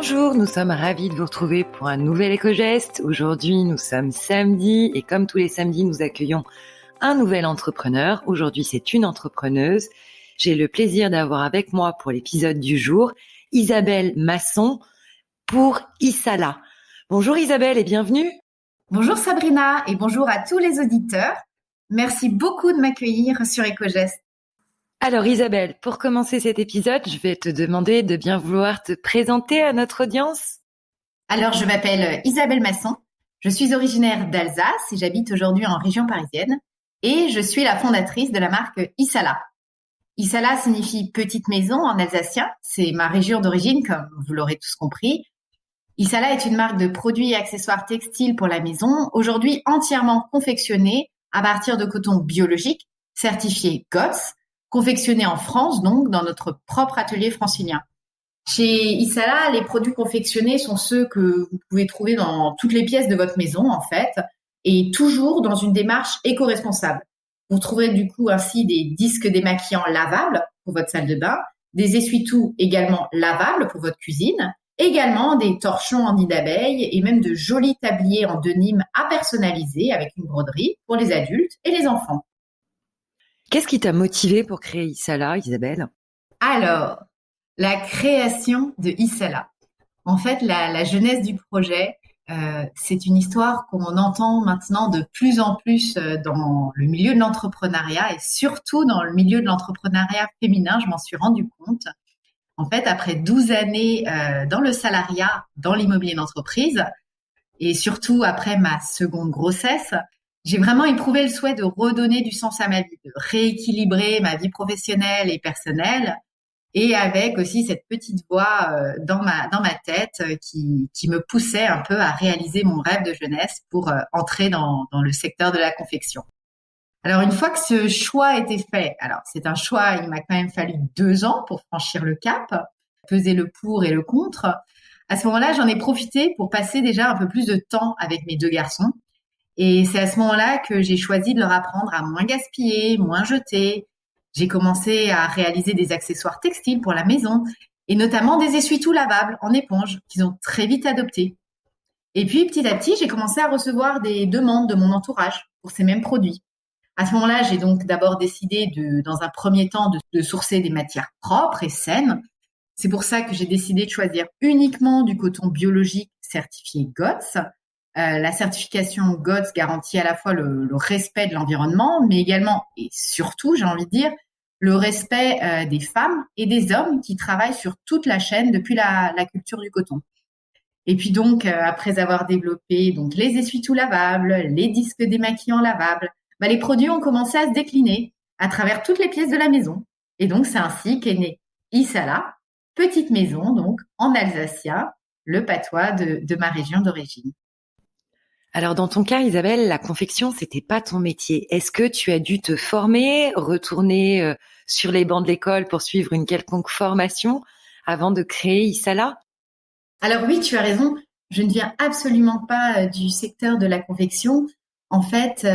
Bonjour, nous sommes ravis de vous retrouver pour un nouvel éco-geste. Aujourd'hui, nous sommes samedi et comme tous les samedis, nous accueillons un nouvel entrepreneur. Aujourd'hui, c'est une entrepreneuse. J'ai le plaisir d'avoir avec moi pour l'épisode du jour, Isabelle Masson pour Isala. Bonjour Isabelle et bienvenue. Bonjour Sabrina et bonjour à tous les auditeurs. Merci beaucoup de m'accueillir sur EcoGest. Alors Isabelle, pour commencer cet épisode, je vais te demander de bien vouloir te présenter à notre audience. Alors, je m'appelle Isabelle Masson. Je suis originaire d'Alsace et j'habite aujourd'hui en région parisienne. Et je suis la fondatrice de la marque Isala. Isala signifie petite maison en alsacien. C'est ma région d'origine, comme vous l'aurez tous compris. Isala est une marque de produits et accessoires textiles pour la maison, aujourd'hui entièrement confectionnée à partir de coton biologique, certifié GOTS, confectionné en France, donc dans notre propre atelier francilien. Chez Isala, les produits confectionnés sont ceux que vous pouvez trouver dans toutes les pièces de votre maison, en fait, et toujours dans une démarche éco-responsable. Vous trouverez du coup ainsi des disques démaquillants lavables pour votre salle de bain, des essuie-tout également lavables pour votre cuisine, également des torchons en nid d'abeille et même de jolis tabliers en denim à personnaliser avec une broderie pour les adultes et les enfants. Qu'est-ce qui t'a motivé pour créer Isala, Isabelle ? Alors, la création de Isala. En fait, la genèse du projet, c'est une histoire qu'on entend maintenant de plus en plus dans le milieu de l'entrepreneuriat et surtout dans le milieu de l'entrepreneuriat féminin, je m'en suis rendu compte. En fait, après 12 années dans le salariat, dans l'immobilier d'entreprise et surtout après ma seconde grossesse, j'ai vraiment éprouvé le souhait de redonner du sens à ma vie, de rééquilibrer ma vie professionnelle et personnelle, et avec aussi cette petite voix dans ma tête qui me poussait un peu à réaliser mon rêve de jeunesse pour entrer dans le secteur de la confection. Alors une fois que ce choix a été fait, alors c'est un choix, il m'a quand même fallu 2 ans pour franchir le cap, peser le pour et le contre. À ce moment-là, j'en ai profité pour passer déjà un peu plus de temps avec mes 2 garçons. Et c'est à ce moment-là que j'ai choisi de leur apprendre à moins gaspiller, moins jeter. J'ai commencé à réaliser des accessoires textiles pour la maison et notamment des essuie-tout lavables en éponge qu'ils ont très vite adoptés. Et puis petit à petit, j'ai commencé à recevoir des demandes de mon entourage pour ces mêmes produits. À ce moment-là, j'ai donc d'abord décidé dans un premier temps, de sourcer des matières propres et saines. C'est pour ça que j'ai décidé de choisir uniquement du coton biologique certifié GOTS. La certification GOTS garantit à la fois le respect de l'environnement, mais également et surtout, j'ai envie de dire, le respect des femmes et des hommes qui travaillent sur toute la chaîne depuis la culture du coton. Et puis donc, après avoir développé donc les essuie-tout lavables, les disques démaquillants lavables, les produits ont commencé à se décliner à travers toutes les pièces de la maison. Et donc, c'est ainsi qu'est née Isala, petite maison, donc en alsacien, le patois de ma région d'origine. Alors dans ton cas, Isabelle, la confection, c'était pas ton métier. Est-ce que tu as dû te former, retourner sur les bancs de l'école pour suivre une quelconque formation avant de créer Isala ? Alors oui, tu as raison. Je ne viens absolument pas du secteur de la confection. En fait,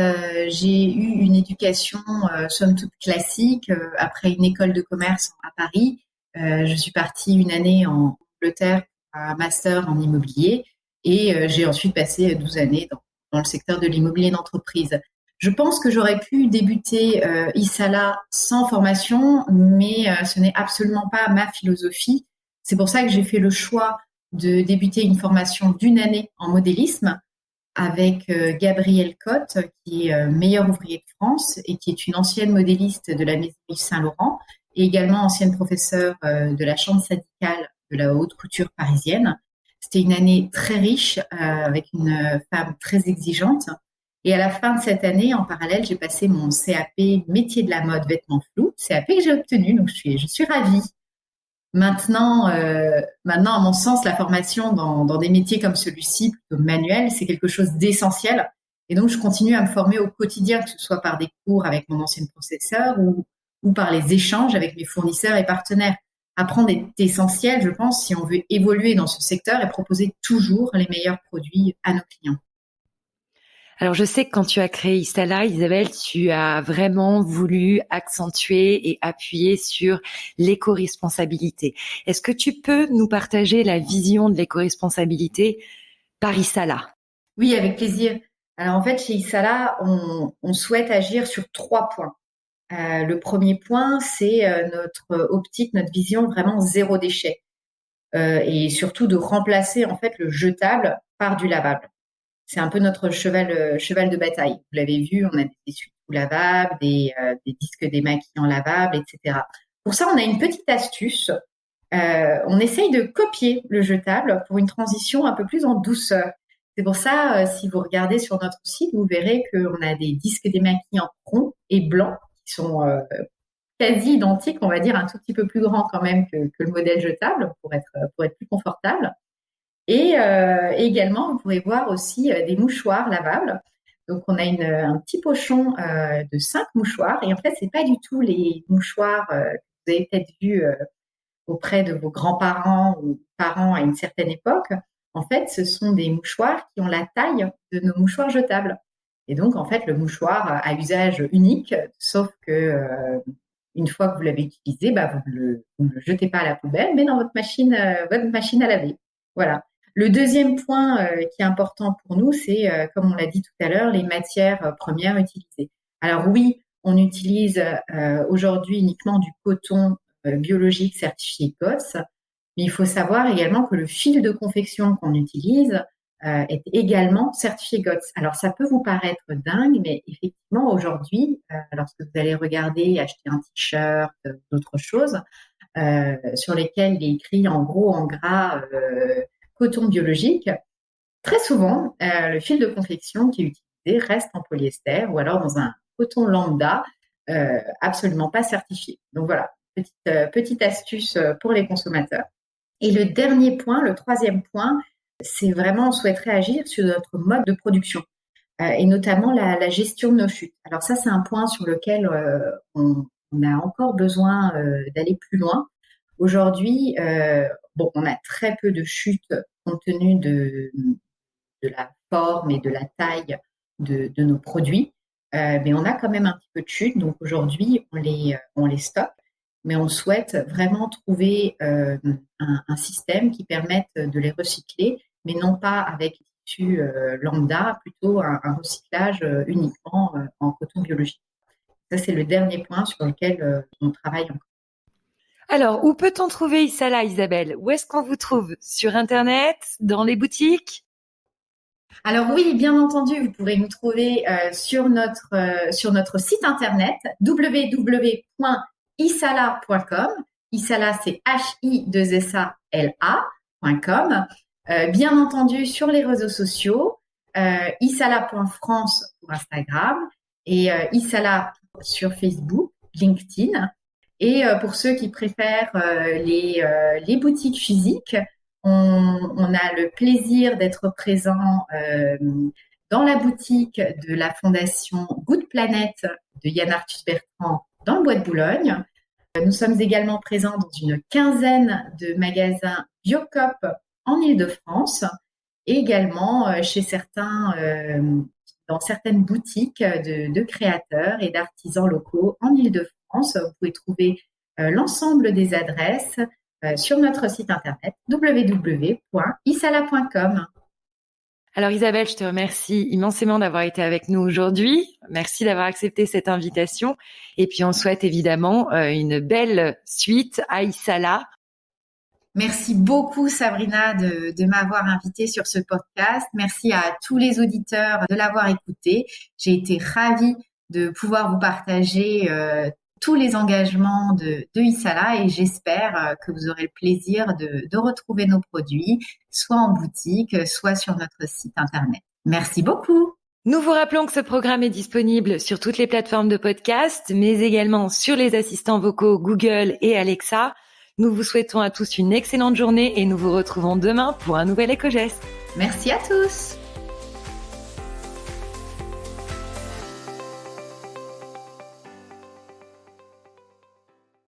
j'ai eu une éducation somme toute classique après une école de commerce à Paris. Je suis partie une année en Angleterre pour un master en immobilier. Et j'ai ensuite passé 12 années dans le secteur de l'immobilier d'entreprise. Je pense que j'aurais pu débuter Isala sans formation, mais ce n'est absolument pas ma philosophie. C'est pour ça que j'ai fait le choix de débuter une formation d'1 année en modélisme avec Gabrielle Cotte, qui est meilleur ouvrier de France et qui est une ancienne modéliste de la maison Yves Saint Laurent et également ancienne professeure de la chambre syndicale de la haute couture parisienne. C'était une année très riche avec une femme très exigeante. Et à la fin de cette année, en parallèle, j'ai passé mon CAP métier de la mode vêtements flous, CAP que j'ai obtenu, donc je suis ravie. Maintenant, à mon sens, la formation dans des métiers comme celui-ci, plutôt manuel, c'est quelque chose d'essentiel. Et donc, je continue à me former au quotidien, que ce soit par des cours avec mon ancienne professeure ou par les échanges avec mes fournisseurs et partenaires. Apprendre est essentiel, je pense, si on veut évoluer dans ce secteur et proposer toujours les meilleurs produits à nos clients. Alors, je sais que quand tu as créé Isala, Isabelle, tu as vraiment voulu accentuer et appuyer sur l'éco-responsabilité. Est-ce que tu peux nous partager la vision de l'éco-responsabilité par Isala? Oui, avec plaisir. Alors en fait, chez Isala, on souhaite agir sur 3 points. Le premier point, c'est notre optique, notre vision vraiment zéro déchet. Et surtout de remplacer en fait le jetable par du lavable. C'est un peu notre cheval de bataille. Vous l'avez vu, on a des essuie-tout lavables, des disques démaquillants lavables, etc. Pour ça, on a une petite astuce. On essaye de copier le jetable pour une transition un peu plus en douceur. C'est pour ça, si vous regardez sur notre site, vous verrez qu'on a des disques démaquillants ronds et blancs qui sont quasi identiques, on va dire un tout petit peu plus grands quand même que le modèle jetable pour être plus confortable. Et également, vous pourrez voir aussi des mouchoirs lavables. Donc, on a un petit pochon de 5 mouchoirs. Et en fait, c'est pas du tout les mouchoirs que vous avez peut-être vus auprès de vos grands-parents ou parents à une certaine époque. En fait, ce sont des mouchoirs qui ont la taille de nos mouchoirs jetables. Et donc, en fait, le mouchoir a usage unique, sauf que une fois que vous l'avez utilisé, vous ne le jetez pas à la poubelle, mais dans votre machine à laver. Voilà. Le deuxième point qui est important pour nous, c'est, comme on l'a dit tout à l'heure, les matières premières utilisées. Alors oui, on utilise aujourd'hui uniquement du coton biologique certifié GOTS, mais il faut savoir également que le fil de confection qu'on utilise est également certifié GOTS. Alors ça peut vous paraître dingue, mais effectivement aujourd'hui, lorsque vous allez regarder, acheter un t-shirt, d'autres choses, sur lesquelles il est écrit en gros, en gras, coton biologique, très souvent, le fil de confection qui est utilisé reste en polyester ou alors dans un coton lambda absolument pas certifié. Donc voilà, petite astuce pour les consommateurs. Et le dernier point, le troisième point, c'est vraiment on souhaiterait agir sur notre mode de production et notamment la gestion de nos chutes. Alors ça, c'est un point sur lequel on a encore besoin d'aller plus loin. Aujourd'hui, on a très peu de chutes compte tenu de la forme et de la taille de nos produits, mais on a quand même un petit peu de chutes. Donc aujourd'hui, on les stocke, mais on souhaite vraiment trouver un système qui permette de les recycler, mais non pas avec tissu lambda, plutôt un recyclage uniquement en coton biologique. Ça, c'est le dernier point sur lequel on travaille encore. Alors, où peut-on trouver Isala, Isabelle? Où est-ce qu'on vous trouve? Sur Internet? Dans les boutiques? Alors oui, bien entendu, vous pourrez nous trouver sur notre site internet www.isala.com. Isala, c'est HI2SALA.com. Bien entendu, sur les réseaux sociaux, isala.france pour Instagram et Isala sur Facebook, LinkedIn. Et pour ceux qui préfèrent les boutiques physiques, on a le plaisir d'être présent dans la boutique de la fondation Good Planet de Yann Arthus Bertrand dans le Bois de Boulogne. Nous sommes également présents dans une quinzaine de magasins Biocop en Île-de-France et également dans certaines boutiques de créateurs et d'artisans locaux en Île-de-France. Vous pouvez trouver l'ensemble des adresses sur notre site internet www.isala.com. Alors Isabelle, je te remercie immensément d'avoir été avec nous aujourd'hui. Merci d'avoir accepté cette invitation. Et puis on souhaite évidemment une belle suite à Isala. Merci beaucoup Sabrina de m'avoir invitée sur ce podcast. Merci à tous les auditeurs de l'avoir écouté. J'ai été ravie de pouvoir vous partager tous les engagements de Isala et j'espère que vous aurez le plaisir de retrouver nos produits, soit en boutique, soit sur notre site internet. Merci beaucoup. Nous vous rappelons que ce programme est disponible sur toutes les plateformes de podcast, mais également sur les assistants vocaux Google et Alexa. Nous vous souhaitons à tous une excellente journée et nous vous retrouvons demain pour un nouvel éco-geste. Merci à tous.